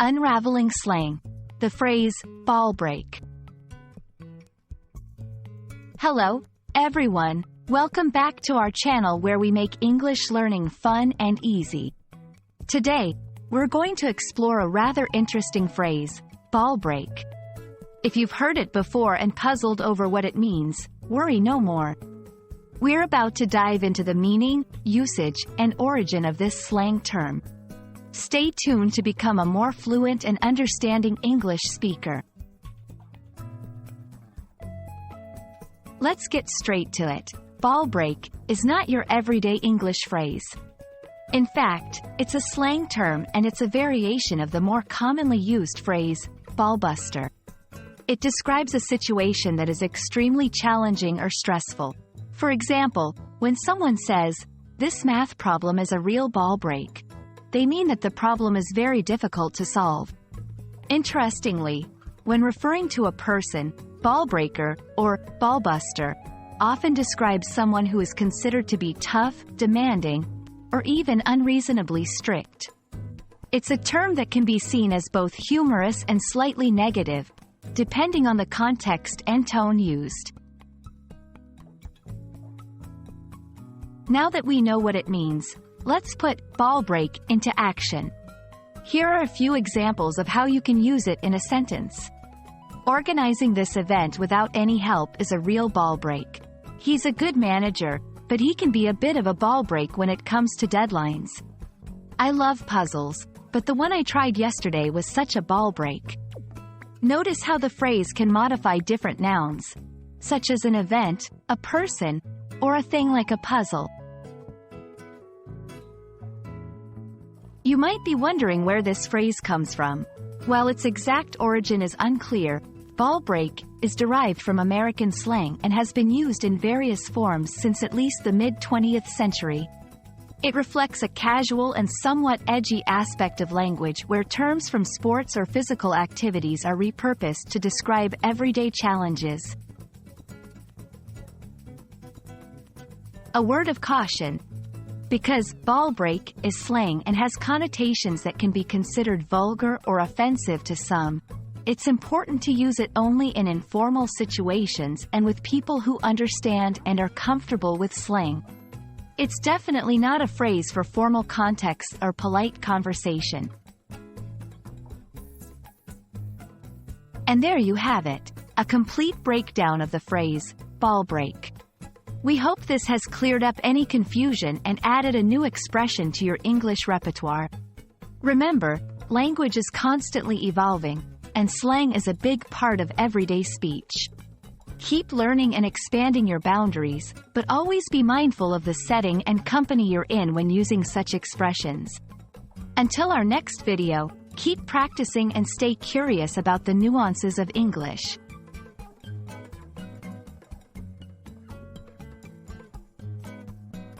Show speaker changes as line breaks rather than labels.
Unraveling Slang. The phrase, ball break. Hello, everyone. Welcome back to our channel where we make English learning fun and easy. Today, we're going to explore a rather interesting phrase, ball break. If you've heard it before and puzzled over what it means, worry no more. We're about to dive into the meaning, usage, and origin of this slang term. Stay tuned to become a more fluent and understanding English speaker. Let's get straight to it. Ball break is not your everyday English phrase. In fact, it's a slang term and it's a variation of the more commonly used phrase, ball buster. It describes a situation that is extremely challenging or stressful. For example, when someone says, "This math problem is a real ball break," they mean that the problem is very difficult to solve. Interestingly, when referring to a person, ball breaker, or ball buster, often describes someone who is considered to be tough, demanding, or even unreasonably strict. It's a term that can be seen as both humorous and slightly negative, depending on the context and tone used. Now that we know what it means, let's put ball break into action. Here are a few examples of how you can use it in a sentence. Organizing this event without any help is a real ball break. He's a good manager, but he can be a bit of a ball break when it comes to deadlines. I love puzzles, but the one I tried yesterday was such a ball break. Notice how the phrase can modify different nouns, such as an event, a person, or a thing like a puzzle. You might be wondering where this phrase comes from. While its exact origin is unclear, ball break is derived from American slang and has been used in various forms since at least the mid-20th century. It reflects a casual and somewhat edgy aspect of language where terms from sports or physical activities are repurposed to describe everyday challenges. A word of caution. Because ball break is slang and has connotations that can be considered vulgar or offensive to some, it's important to use it only in informal situations and with people who understand and are comfortable with slang. It's definitely not a phrase for formal contexts or polite conversation. And there you have it, a complete breakdown of the phrase, ball break. We hope this has cleared up any confusion and added a new expression to your English repertoire. Remember, language is constantly evolving, and slang is a big part of everyday speech. Keep learning and expanding your boundaries, but always be mindful of the setting and company you're in when using such expressions. Until our next video, keep practicing and stay curious about the nuances of English.